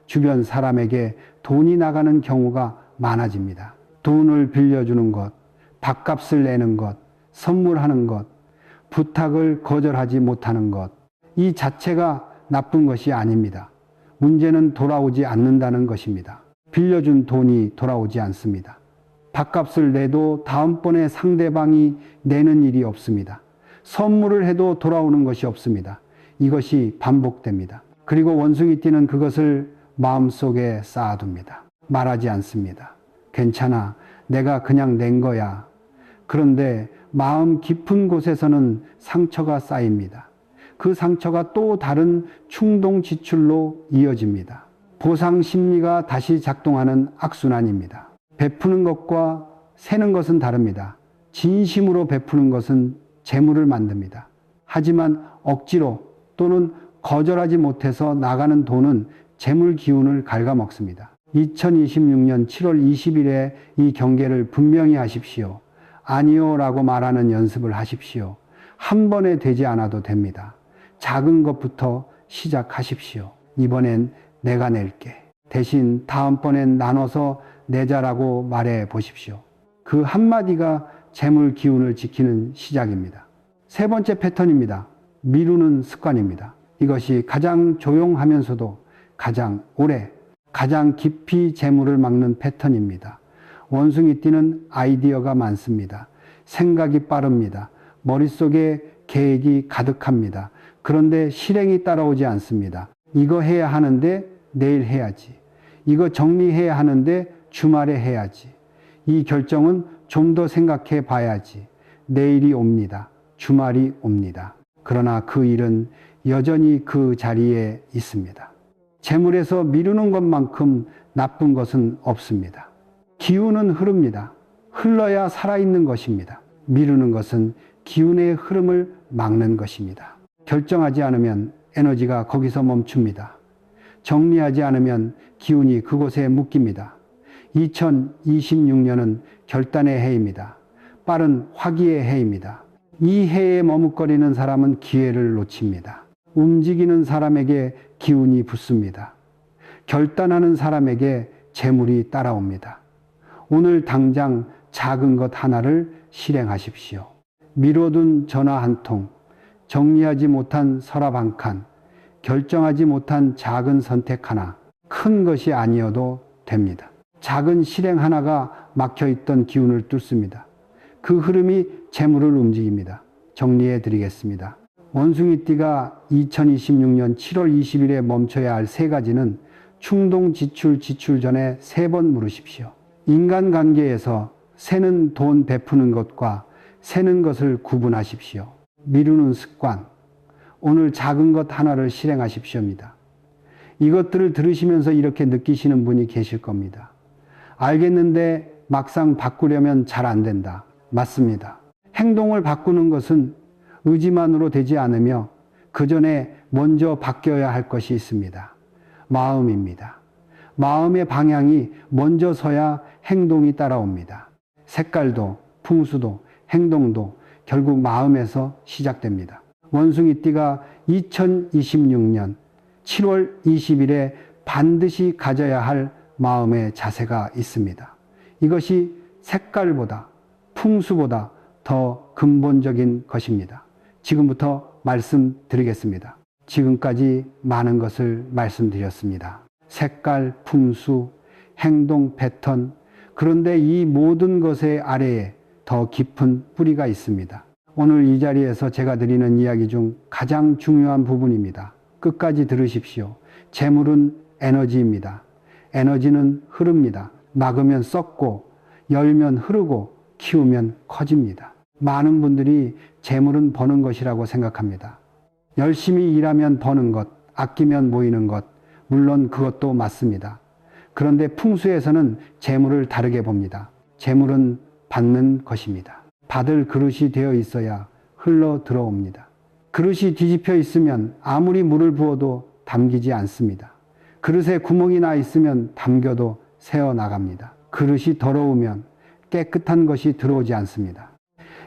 주변 사람에게 돈이 나가는 경우가 많아집니다. 돈을 빌려주는 것, 밥값을 내는 것, 선물하는 것, 부탁을 거절하지 못하는 것, 이 자체가 나쁜 것이 아닙니다. 문제는 돌아오지 않는다는 것입니다. 빌려준 돈이 돌아오지 않습니다. 밥값을 내도 다음번에 상대방이 내는 일이 없습니다. 선물을 해도 돌아오는 것이 없습니다. 이것이 반복됩니다. 그리고 원숭이띠는 그것을 마음속에 쌓아둡니다. 말하지 않습니다. 괜찮아. 내가 그냥 낸 거야. 그런데 마음 깊은 곳에서는 상처가 쌓입니다. 그 상처가 또 다른 충동 지출로 이어집니다. 보상 심리가 다시 작동하는 악순환입니다. 베푸는 것과 세는 것은 다릅니다. 진심으로 베푸는 것은 재물을 만듭니다. 하지만 억지로 또는 거절하지 못해서 나가는 돈은 재물 기운을 갉아먹습니다. 2026년 7월 20일에 이 경계를 분명히 하십시오. 아니요 라고 말하는 연습을 하십시오. 한 번에 되지 않아도 됩니다. 작은 것부터 시작하십시오. 이번엔 내가 낼게. 대신 다음번엔 나눠서 내자라고 말해 보십시오. 그 한마디가 재물 기운을 지키는 시작입니다. 세 번째 패턴입니다. 미루는 습관입니다. 이것이 가장 조용하면서도 가장 오래, 가장 깊이 재물을 막는 패턴입니다. 원숭이띠는 아이디어가 많습니다. 생각이 빠릅니다. 머릿속에 계획이 가득합니다. 그런데 실행이 따라오지 않습니다. 이거 해야 하는데 내일 해야지. 이거 정리해야 하는데 주말에 해야지. 이 결정은 좀 더 생각해 봐야지. 내일이 옵니다. 주말이 옵니다. 그러나 그 일은 여전히 그 자리에 있습니다. 재물에서 미루는 것만큼 나쁜 것은 없습니다. 기운은 흐릅니다. 흘러야 살아있는 것입니다. 미루는 것은 기운의 흐름을 막는 것입니다. 결정하지 않으면 에너지가 거기서 멈춥니다. 정리하지 않으면 기운이 그곳에 묶입니다. 2026년은 결단의 해입니다. 빠른 화기의 해입니다. 이 해에 머뭇거리는 사람은 기회를 놓칩니다. 움직이는 사람에게 기운이 붙습니다. 결단하는 사람에게 재물이 따라옵니다. 오늘 당장 작은 것 하나를 실행하십시오. 미뤄둔 전화 한 통, 정리하지 못한 서랍 한 칸, 결정하지 못한 작은 선택 하나, 큰 것이 아니어도 됩니다. 작은 실행 하나가 막혀있던 기운을 뚫습니다. 그 흐름이 재물을 움직입니다. 정리해 드리겠습니다. 원숭이띠가 2026년 7월 20일에 멈춰야 할 세 가지는 충동 지출 전에 3번 물으십시오. 인간관계에서 새는 돈 베푸는 것과 새는 것을 구분하십시오. 미루는 습관, 오늘 작은 것 하나를 실행하십시오입니다. 이것들을 들으시면서 이렇게 느끼시는 분이 계실 겁니다. 알겠는데 막상 바꾸려면 잘 안 된다. 맞습니다. 행동을 바꾸는 것은 의지만으로 되지 않으며 그 전에 먼저 바뀌어야 할 것이 있습니다. 마음입니다. 마음의 방향이 먼저 서야 행동이 따라옵니다. 색깔도, 풍수도, 행동도 결국 마음에서 시작됩니다. 원숭이띠가 2026년 7월 20일에 반드시 가져야 할 마음의 자세가 있습니다. 이것이 색깔보다, 풍수보다 더 근본적인 것입니다. 지금부터 말씀드리겠습니다. 지금까지 많은 것을 말씀드렸습니다. 색깔, 풍수, 행동 패턴, 그런데 이 모든 것의 아래에 더 깊은 뿌리가 있습니다. 오늘 이 자리에서 제가 드리는 이야기 중 가장 중요한 부분입니다. 끝까지 들으십시오. 재물은 에너지입니다. 에너지는 흐릅니다. 막으면 썩고 열면 흐르고 키우면 커집니다. 많은 분들이 재물은 버는 것이라고 생각합니다. 열심히 일하면 버는 것, 아끼면 모이는 것, 물론 그것도 맞습니다. 그런데 풍수에서는 재물을 다르게 봅니다. 재물은 받는 것입니다. 받을 그릇이 되어 있어야 흘러 들어옵니다. 그릇이 뒤집혀 있으면 아무리 물을 부어도 담기지 않습니다. 그릇에 구멍이 나 있으면 담겨도 새어나갑니다. 그릇이 더러우면 깨끗한 것이 들어오지 않습니다.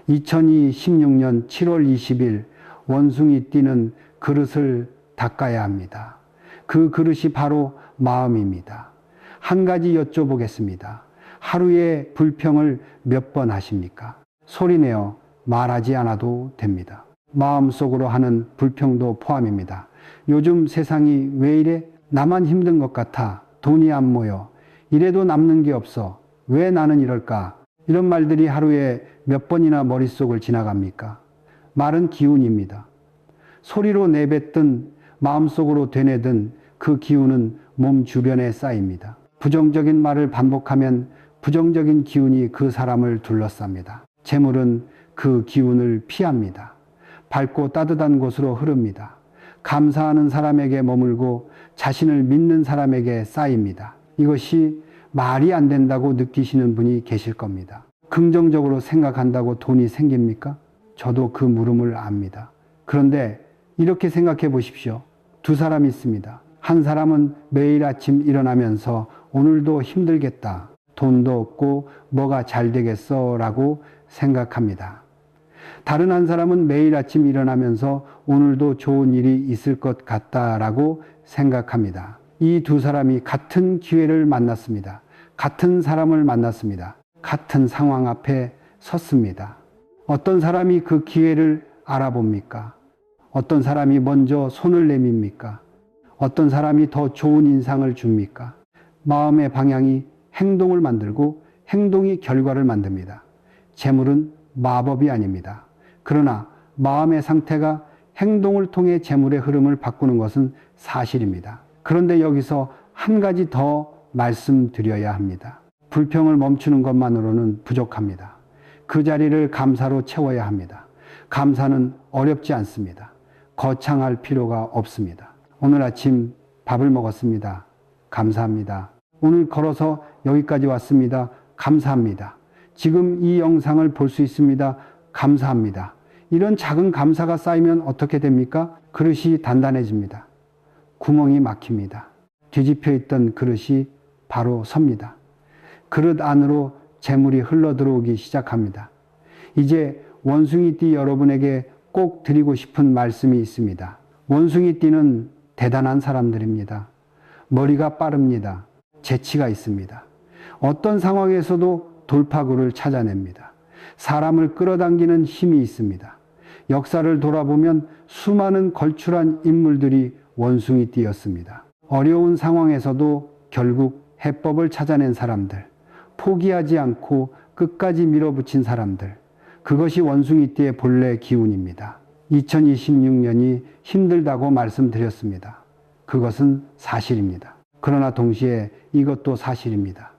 2026년 7월 20일 원숭이띠는 그릇을 닦아야 합니다. 그 그릇이 바로 마음입니다. 한 가지 여쭤보겠습니다. 하루에 불평을 몇 번 하십니까? 소리내어 말하지 않아도 됩니다. 마음속으로 하는 불평도 포함입니다. 요즘 세상이 왜 이래? 나만 힘든 것 같아. 돈이 안 모여. 이래도 남는 게 없어. 왜 나는 이럴까? 이런 말들이 하루에 몇 번이나 머릿속을 지나갑니까? 말은 기운입니다. 소리로 내뱉든 마음속으로 되뇌든 그 기운은 몸 주변에 쌓입니다. 부정적인 말을 반복하면 부정적인 기운이 그 사람을 둘러쌉니다. 재물은 그 기운을 피합니다. 밝고 따뜻한 곳으로 흐릅니다. 감사하는 사람에게 머물고 자신을 믿는 사람에게 쌓입니다. 이것이 말이 안 된다고 느끼시는 분이 계실 겁니다. 긍정적으로 생각한다고 돈이 생깁니까? 저도 그 물음을 압니다. 그런데 이렇게 생각해 보십시오. 두 사람이 있습니다. 한 사람은 매일 아침 일어나면서 오늘도 힘들겠다. 돈도 없고 뭐가 잘 되겠어 라고 생각합니다. 다른 한 사람은 매일 아침 일어나면서 오늘도 좋은 일이 있을 것 같다라고 생각합니다. 이 두 사람이 같은 기회를 만났습니다. 같은 사람을 만났습니다. 같은 상황 앞에 섰습니다. 어떤 사람이 그 기회를 알아봅니까? 어떤 사람이 먼저 손을 내밉니까? 어떤 사람이 더 좋은 인상을 줍니까? 마음의 방향이 행동을 만들고 행동이 결과를 만듭니다. 재물은 마법이 아닙니다. 그러나 마음의 상태가 행동을 통해 재물의 흐름을 바꾸는 것은 사실입니다. 그런데 여기서 한 가지 더 말씀드려야 합니다. 불평을 멈추는 것만으로는 부족합니다. 그 자리를 감사로 채워야 합니다. 감사는 어렵지 않습니다. 거창할 필요가 없습니다. 오늘 아침 밥을 먹었습니다. 감사합니다. 오늘 걸어서 여기까지 왔습니다. 감사합니다. 지금 이 영상을 볼 수 있습니다. 감사합니다. 이런 작은 감사가 쌓이면 어떻게 됩니까? 그릇이 단단해집니다. 구멍이 막힙니다. 뒤집혀 있던 그릇이 바로 섭니다. 그릇 안으로 재물이 흘러 들어오기 시작합니다. 이제 원숭이띠 여러분에게 꼭 드리고 싶은 말씀이 있습니다. 원숭이띠는 대단한 사람들입니다. 머리가 빠릅니다. 재치가 있습니다. 어떤 상황에서도 돌파구를 찾아냅니다. 사람을 끌어당기는 힘이 있습니다. 역사를 돌아보면 수많은 걸출한 인물들이 원숭이띠였습니다. 어려운 상황에서도 결국 해법을 찾아낸 사람들, 포기하지 않고 끝까지 밀어붙인 사람들, 그것이 원숭이띠의 본래 기운입니다. 2026년이 힘들다고 말씀드렸습니다. 그것은 사실입니다. 그러나 동시에 이것도 사실입니다.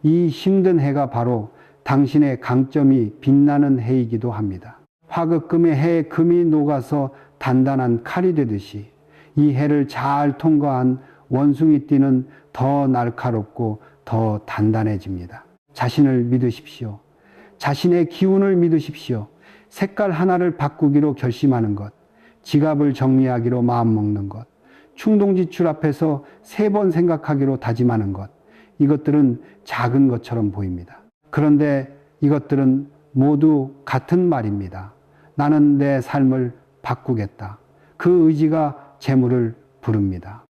이 힘든 해가 바로 당신의 강점이 빛나는 해이기도 합니다. 화극금의 해에 금이 녹아서 단단한 칼이 되듯이 이 해를 잘 통과한 원숭이띠는 더 날카롭고 더 단단해집니다. 자신을 믿으십시오. 자신의 기운을 믿으십시오. 색깔 하나를 바꾸기로 결심하는 것, 지갑을 정리하기로 마음먹는 것, 충동지출 앞에서 3번 생각하기로 다짐하는 것, 이것들은 작은 것처럼 보입니다. 그런데 이것들은 모두 같은 말입니다. 나는 내 삶을 바꾸겠다. 그 의지가 재물을 부릅니다.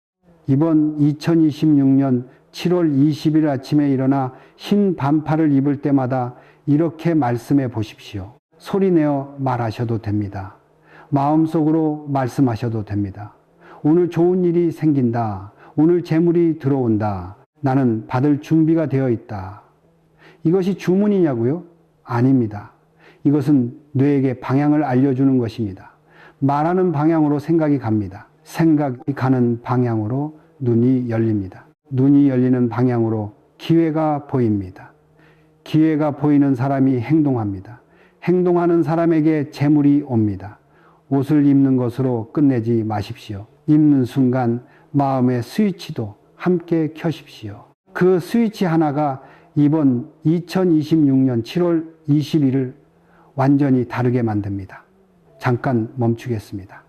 이번 2026년 7월 20일 아침에 일어나 흰 반팔을 입을 때마다 이렇게 말씀해 보십시오. 소리내어 말하셔도 됩니다. 마음속으로 말씀하셔도 됩니다. 오늘 좋은 일이 생긴다. 오늘 재물이 들어온다. 나는 받을 준비가 되어 있다. 이것이 주문이냐고요? 아닙니다. 이것은 뇌에게 방향을 알려주는 것입니다. 말하는 방향으로 생각이 갑니다. 생각이 가는 방향으로 눈이 열립니다. 눈이 열리는 방향으로 기회가 보입니다. 기회가 보이는 사람이 행동합니다. 행동하는 사람에게 재물이 옵니다. 옷을 입는 것으로 끝내지 마십시오. 입는 순간 마음의 스위치도 함께 켜십시오. 그 스위치 하나가 이번 2026년 7월 20일을 완전히 다르게 만듭니다. 잠깐 멈추겠습니다.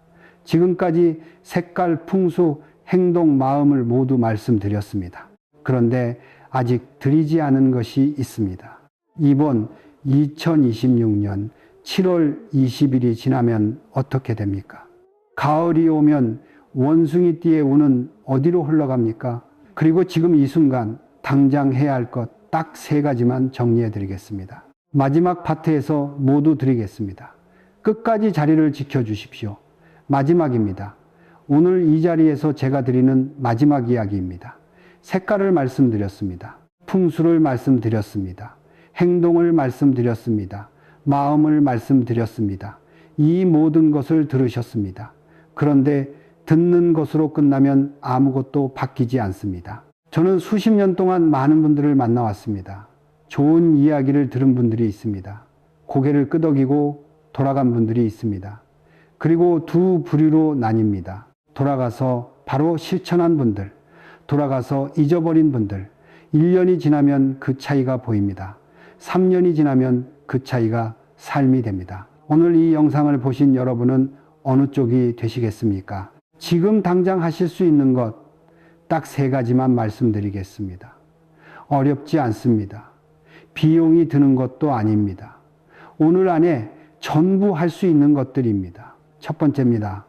지금까지 색깔, 풍수, 행동, 마음을 모두 말씀드렸습니다. 그런데 아직 드리지 않은 것이 있습니다. 이번 2026년 7월 20일이 지나면 어떻게 됩니까? 가을이 오면 원숭이띠의 운은 어디로 흘러갑니까? 그리고 지금 이 순간 당장 해야 할 것 딱 3가지만 정리해 드리겠습니다. 마지막 파트에서 모두 드리겠습니다. 끝까지 자리를 지켜주십시오. 마지막입니다. 오늘 이 자리에서 제가 드리는 마지막 이야기입니다. 색깔을 말씀드렸습니다. 풍수를 말씀드렸습니다. 행동을 말씀드렸습니다. 마음을 말씀드렸습니다. 이 모든 것을 들으셨습니다. 그런데 듣는 것으로 끝나면 아무것도 바뀌지 않습니다. 저는 수십 년 동안 많은 분들을 만나왔습니다. 좋은 이야기를 들은 분들이 있습니다. 고개를 끄덕이고 돌아간 분들이 있습니다. 그리고 두 부류로 나뉩니다. 돌아가서 바로 실천한 분들, 돌아가서 잊어버린 분들, 1년이 지나면 그 차이가 보입니다. 3년이 지나면 그 차이가 삶이 됩니다. 오늘 이 영상을 보신 여러분은 어느 쪽이 되시겠습니까? 지금 당장 하실 수 있는 것 딱 3가지만 말씀드리겠습니다. 어렵지 않습니다. 비용이 드는 것도 아닙니다. 오늘 안에 전부 할 수 있는 것들입니다. 첫 번째입니다.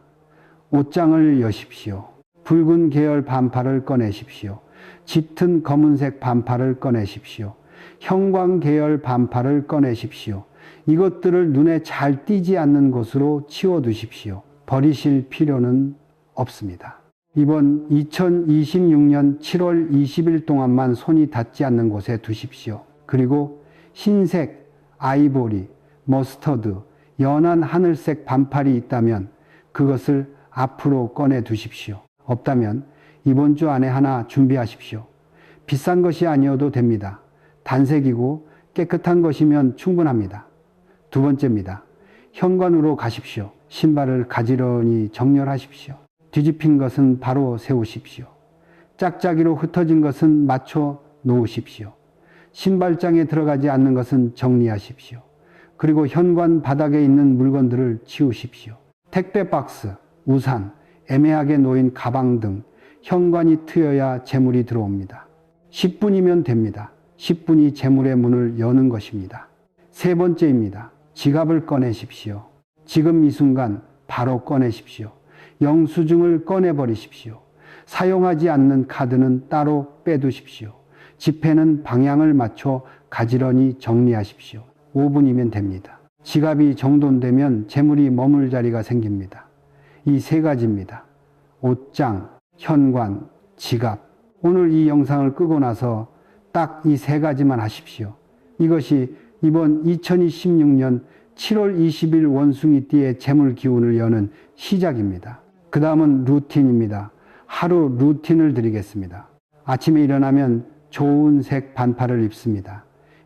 옷장을 여십시오. 붉은 계열 반팔을 꺼내십시오. 짙은 검은색 반팔을 꺼내십시오. 형광 계열 반팔을 꺼내십시오. 이것들을 눈에 잘 띄지 않는 곳으로 치워두십시오. 버리실 필요는 없습니다. 이번 2026년 7월 20일 동안만 손이 닿지 않는 곳에 두십시오. 그리고 흰색, 아이보리, 머스터드, 연한 하늘색 반팔이 있다면 그것을 앞으로 꺼내 두십시오. 없다면 이번 주 안에 하나 준비하십시오. 비싼 것이 아니어도 됩니다. 단색이고 깨끗한 것이면 충분합니다. 두 번째입니다. 현관으로 가십시오. 신발을 가지런히 정렬하십시오. 뒤집힌 것은 바로 세우십시오. 짝짝이로 흩어진 것은 맞춰 놓으십시오. 신발장에 들어가지 않는 것은 정리하십시오. 그리고 현관 바닥에 있는 물건들을 치우십시오. 택배 박스, 우산, 애매하게 놓인 가방 등 현관이 트여야 재물이 들어옵니다. 10분이면 됩니다. 10분이 재물의 문을 여는 것입니다. 세 번째입니다. 지갑을 꺼내십시오. 지금 이 순간 바로 꺼내십시오. 영수증을 꺼내버리십시오. 사용하지 않는 카드는 따로 빼두십시오. 지폐는 방향을 맞춰 가지런히 정리하십시오. 5분이면 됩니다. 지갑이 정돈되면 재물이 머물 자리가 생깁니다. 이 세 가지입니다. 옷장, 현관, 지갑. 오늘 이 영상을 끄고 나서 딱 이 세 가지만 하십시오. 이것이 이번 2026년 7월 20일 원숭이띠의 재물 기운을 여는 시작입니다. 그 다음은 루틴입니다. 하루 루틴을 드리겠습니다. 아침에 일어나면 좋은 색 반팔을 입습니다.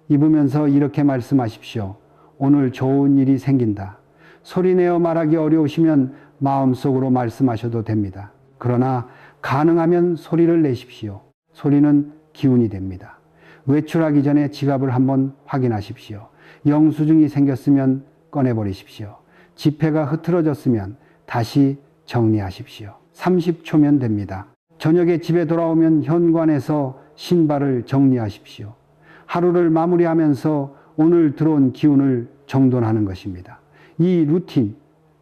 입으면서 이렇게 말씀하십시오. 오늘 좋은 일이 생긴다. 소리내어 말하기 어려우시면 마음속으로 말씀하셔도 됩니다. 그러나 가능하면 소리를 내십시오. 소리는 기운이 됩니다. 외출하기 전에 지갑을 한번 확인하십시오. 영수증이 생겼으면 꺼내버리십시오. 지폐가 흐트러졌으면 다시 정리하십시오. 30초면 됩니다. 저녁에 집에 돌아오면 현관에서 신발을 정리하십시오. 하루를 마무리하면서 오늘 들어온 기운을 정돈하는 것입니다. 이 루틴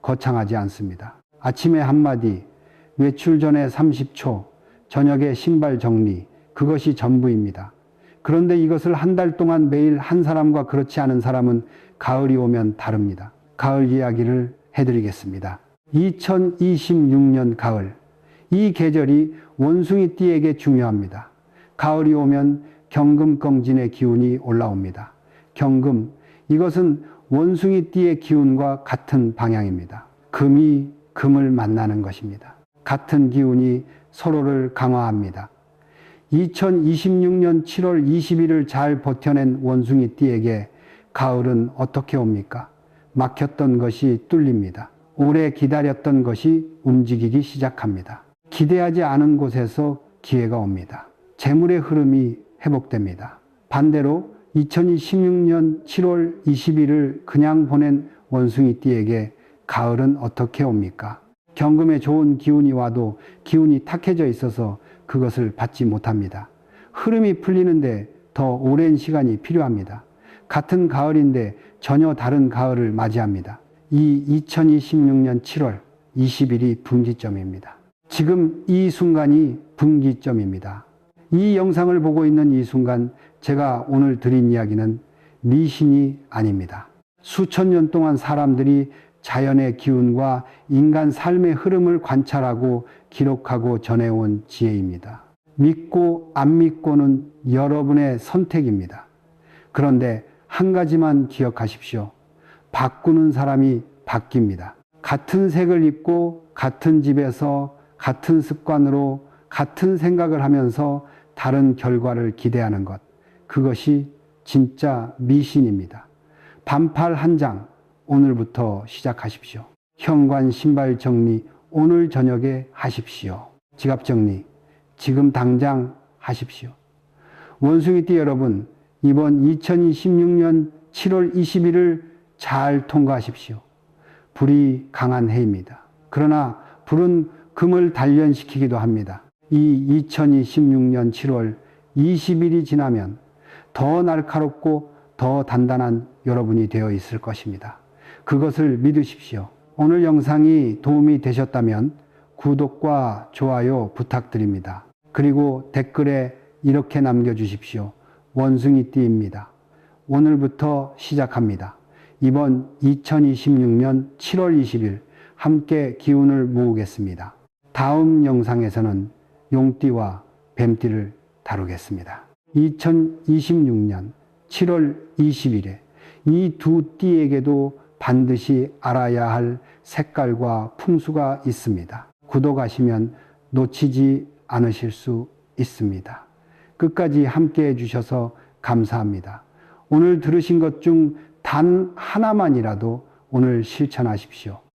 거창하지 않습니다. 아침에 한마디, 외출 전에 30초, 저녁에 신발 정리, 그것이 전부입니다. 그런데 이것을 한 달 동안 매일 한 사람과 그렇지 않은 사람은 가을이 오면 다릅니다. 가을 이야기를 해드리겠습니다. 2026년 가을, 이 계절이 원숭이띠에게 중요합니다. 가을이 오면 경금庚진의 기운이 올라옵니다. 경금, 이것은 원숭이띠의 기운과 같은 방향입니다. 금이 금을 만나는 것입니다. 같은 기운이 서로를 강화합니다. 2026년 7월 20일을 잘 버텨낸 원숭이띠에게 가을은 어떻게 옵니까? 막혔던 것이 뚫립니다. 오래 기다렸던 것이 움직이기 시작합니다. 기대하지 않은 곳에서 기회가 옵니다. 재물의 흐름이 회복됩니다. 반대로 2026년 7월 20일을 그냥 보낸 원숭이띠에게 가을은 어떻게 옵니까? 경금에 좋은 기운이 와도 기운이 탁해져 있어서 그것을 받지 못합니다. 흐름이 풀리는데 더 오랜 시간이 필요합니다. 같은 가을인데 전혀 다른 가을을 맞이합니다. 이 2026년 7월 20일이 분기점입니다. 지금 이 순간이 분기점입니다. 이 영상을 보고 있는 이 순간 제가 오늘 드린 이야기는 미신이 아닙니다. 수천 년 동안 사람들이 자연의 기운과 인간 삶의 흐름을 관찰하고 기록하고 전해온 지혜입니다. 믿고 안 믿고는 여러분의 선택입니다. 그런데 한 가지만 기억하십시오. 바꾸는 사람이 바뀝니다. 같은 색을 입고 같은 집에서 같은 습관으로 같은 생각을 하면서 다른 결과를 기대하는 것, 그것이 진짜 미신입니다. 반팔 한 장, 오늘부터 시작하십시오. 현관 신발 정리 오늘 저녁에 하십시오. 지갑 정리 지금 당장 하십시오. 원숭이띠 여러분, 이번 2026년 7월 20일을 잘 통과하십시오. 불이 강한 해입니다. 그러나 불은 금을 단련시키기도 합니다. 이 2026년 7월 20일이 지나면 더 날카롭고 더 단단한 여러분이 되어 있을 것입니다. 그것을 믿으십시오. 오늘 영상이 도움이 되셨다면 구독과 좋아요 부탁드립니다. 그리고 댓글에 이렇게 남겨주십시오. 원숭이띠입니다. 오늘부터 시작합니다. 이번 2026년 7월 20일 함께 기운을 모으겠습니다. 다음 영상에서는 용띠와 뱀띠를 다루겠습니다. 2026년 7월 20일에 이 두 띠에게도 반드시 알아야 할 색깔과 풍수가 있습니다. 구독하시면 놓치지 않으실 수 있습니다. 끝까지 함께 해주셔서 감사합니다. 오늘 들으신 것 중 단 하나만이라도 오늘 실천하십시오.